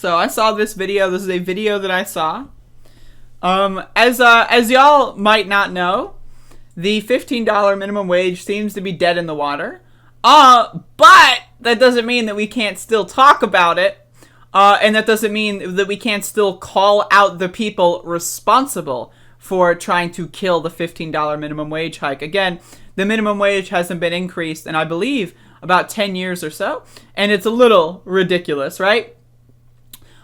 So I saw this video. This is a video that I saw. As y'all might not know, the $15 minimum wage seems to be dead in the water. But that doesn't mean that we can't still talk about it. And that doesn't mean that we can't still call out the people responsible for trying to kill the $15 minimum wage hike. Again, the minimum wage hasn't been increased in, I believe, about 10 years or so. And it's a little ridiculous, right?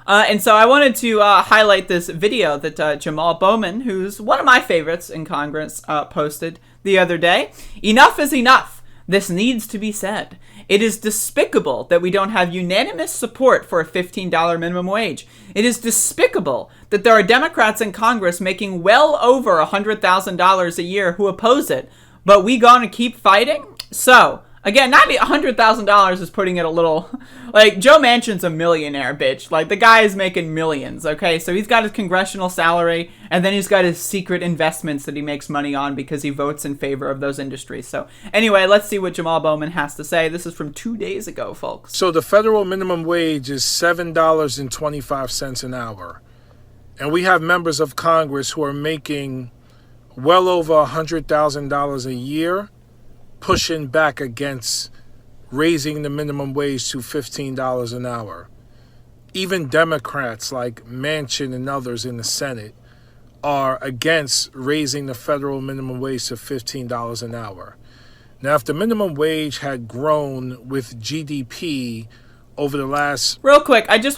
And so I wanted to highlight this video that Jamaal Bowman, who's one of my favorites in Congress, posted the other day. Enough is enough. This needs to be said. It is despicable that we don't have unanimous support for a $15 minimum wage. It is despicable that there are Democrats in Congress making well over $100,000 a year who oppose it. But we gonna keep fighting? So, again, not $100,000 is putting it a little... Like, Joe Manchin's a millionaire, bitch. Like, the guy is making millions, okay? So he's got his congressional salary, and then he's got his secret investments that he makes money on because he votes in favor of those industries. So, anyway, let's see what Jamaal Bowman has to say. This is from 2 days ago, folks. So the federal minimum wage is $7.25 an hour. And we have members of Congress who are making well over $100,000 a year, pushing back against raising the minimum wage to $15 an hour. Even Democrats like Manchin and others in the Senate are against raising the federal minimum wage to $15 an hour. Now, if the minimum wage had grown with GDP over the last... Real quick, as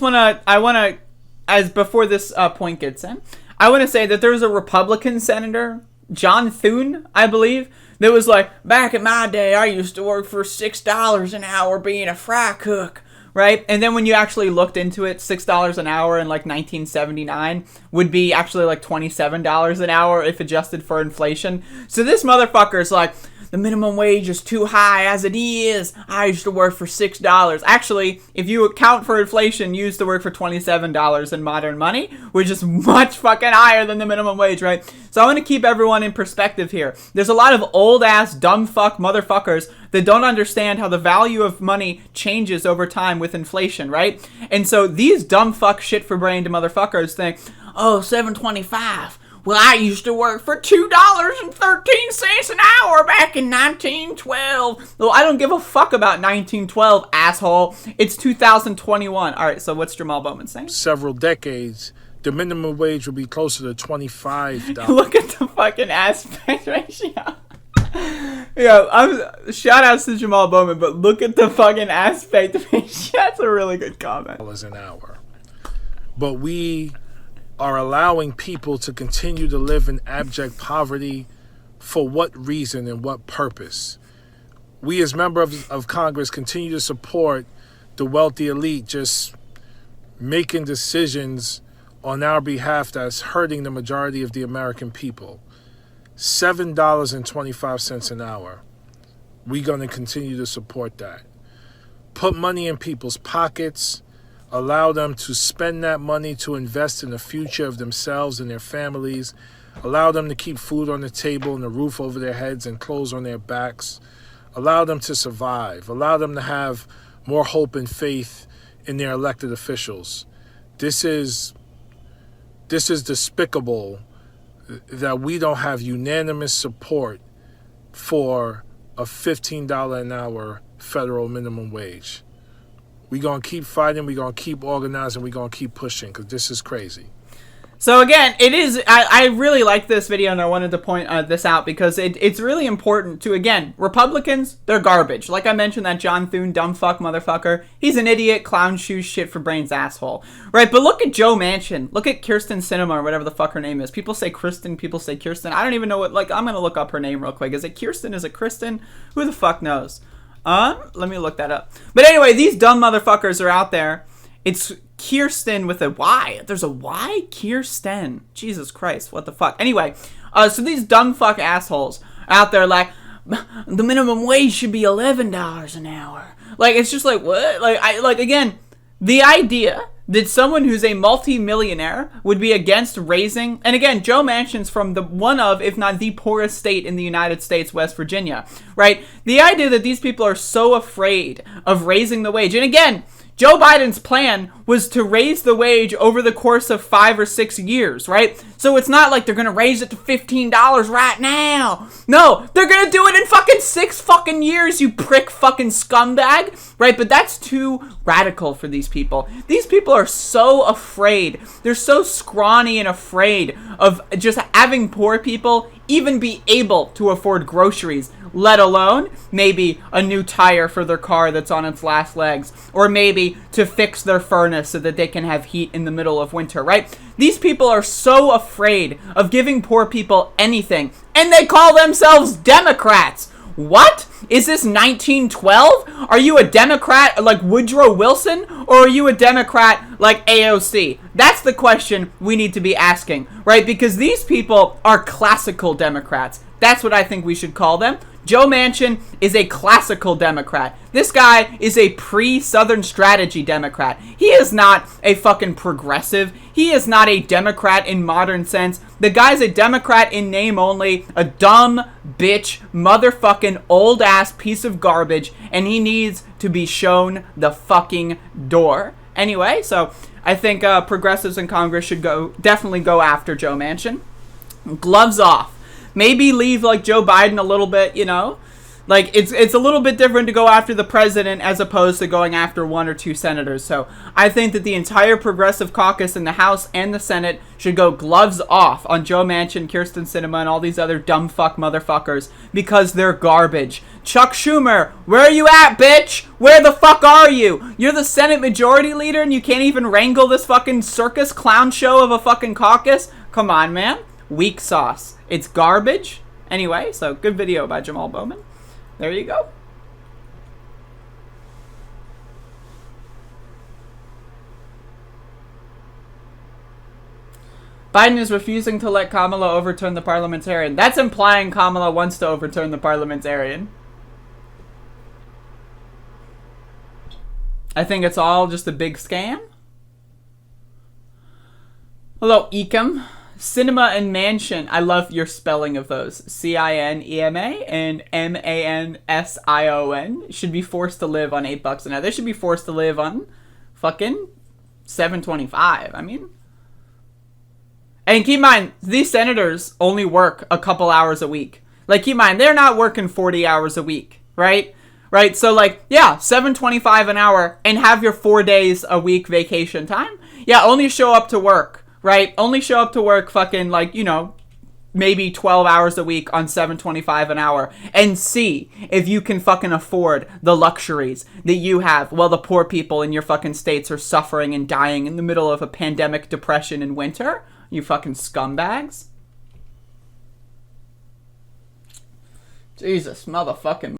before this point gets in, I want to say that there's a Republican senator, John Thune, I believe, that was like, back in my day, I used to work for $6 an hour being a fry cook, right? And then when you actually looked into it, $6 an hour in like 1979 would be actually like $27 an hour if adjusted for inflation. So this motherfucker's like, the minimum wage is too high as it is. I used to work for $6. Actually, if you account for inflation, you used to work for $27 in modern money, which is much fucking higher than the minimum wage, right? So I want to keep everyone in perspective here. There's a lot of old-ass, dumb fuck motherfuckers that don't understand how the value of money changes over time with inflation, right? And so these dumb fuck shit-for-brained motherfuckers think, oh, $7.25. Well, I used to work for $2.13 an hour back in 1912. Well, I don't give a fuck about 1912, asshole. It's 2021. All right, so what's Jamaal Bowman saying? Several decades, the minimum wage would be closer to $25. Look at the fucking aspect ratio. Yeah, shout outs to Jamaal Bowman, but look at the fucking aspect ratio. That's a really good comment. An hour. But we are allowing people to continue to live in abject poverty for what reason and what purpose? We as members of Congress continue to support the wealthy elite just making decisions on our behalf that's hurting the majority of the American people. $7.25 an hour. We're going to continue to support that. Put money in people's pockets. Allow them to spend that money to invest in the future of themselves and their families. Allow them to keep food on the table and a roof over their heads and clothes on their backs. Allow them to survive. Allow them to have more hope and faith in their elected officials. This is despicable that we don't have unanimous support for a $15 an hour federal minimum wage. We're going to keep fighting, we're going to keep organizing, we're going to keep pushing, because this is crazy. So again, I really like this video, and I wanted to point this out because it's really important to, again, Republicans, they're garbage. Like I mentioned, that John Thune, dumb fuck motherfucker, he's an idiot, clown shoes, shit for brains asshole. Right, but look at Joe Manchin. Look at Kirsten Sinema, or whatever the fuck her name is. People say Kristen, people say Kirsten. I don't even know what, like, I'm going to look up her name real quick. Is it Kirsten? Is it Kristen? Who the fuck knows? Let me look that up. But anyway, these dumb motherfuckers are out there. It's Kirsten with a Y. There's a Y? Kirsten. Jesus Christ, what the fuck? Anyway, so these dumb fuck assholes out there like, the minimum wage should be $11 an hour. Like, it's just like, what? Like, again, the idea that someone who's a multi-millionaire would be against raising, and again, Joe Manchin's from one of, if not the poorest state in the United States, West Virginia, right? The idea that these people are so afraid of raising the wage, and again, Joe Biden's plan was to raise the wage over the course of 5 or 6 years, right? So it's not like they're going to raise it to $15 right now. No, they're going to do it in fucking 6 fucking years, you prick fucking scumbag, right? But that's too radical for these people. These people are so afraid. They're so scrawny and afraid of just having poor people even be able to afford groceries, let alone maybe a new tire for their car that's on its last legs, or maybe to fix their furnace so that they can have heat in the middle of winter, right? These people are so afraid of giving poor people anything, and they call themselves Democrats. What? Is this 1912? Are you a Democrat like Woodrow Wilson, or are you a Democrat like AOC? That's the question we need to be asking, right? Because these people are classical Democrats. That's what I think we should call them. Joe Manchin is a classical Democrat. This guy is a pre-Southern strategy Democrat. He is not a fucking progressive. He is not a Democrat in modern sense. The guy's a Democrat in name only, a dumb bitch, motherfucking old-ass piece of garbage, and he needs to be shown the fucking door. Anyway, so I think progressives in Congress should definitely go after Joe Manchin. Gloves off. Maybe leave like Joe Biden a little bit, you know? Like, it's a little bit different to go after the president as opposed to going after 1 or 2 senators. So I think that the entire progressive caucus in the House and the Senate should go gloves off on Joe Manchin, Kyrsten Sinema, and all these other dumb fuck motherfuckers because they're garbage. Chuck Schumer, where are you at, bitch? Where the fuck are you? You're the Senate Majority Leader and you can't even wrangle this fucking circus clown show of a fucking caucus? Come on, man. Weak sauce. It's garbage. Anyway, so good video by Jamaal Bowman. There you go. Biden is refusing to let Kamala overturn the parliamentarian. That's implying Kamala wants to overturn the parliamentarian. I think it's all just a big scam. Hello, Ecom. Cinema and Manchin. I love your spelling of those. Cinema and Mansion should be forced to live on $8 an hour. They should be forced to live on fucking $7.25. I mean, and keep in mind, these senators only work a couple hours a week. Like, keep in mind, they're not working 40 hours a week, right? Right? So, like, yeah, $7.25 an hour and have your 4 days a week vacation time. Yeah, only show up to work. Right? Only show up to work fucking, like, you know, maybe 12 hours a week on $7.25 an hour and see if you can fucking afford the luxuries that you have while the poor people in your fucking states are suffering and dying in the middle of a pandemic depression in winter. You fucking scumbags. Jesus, motherfucking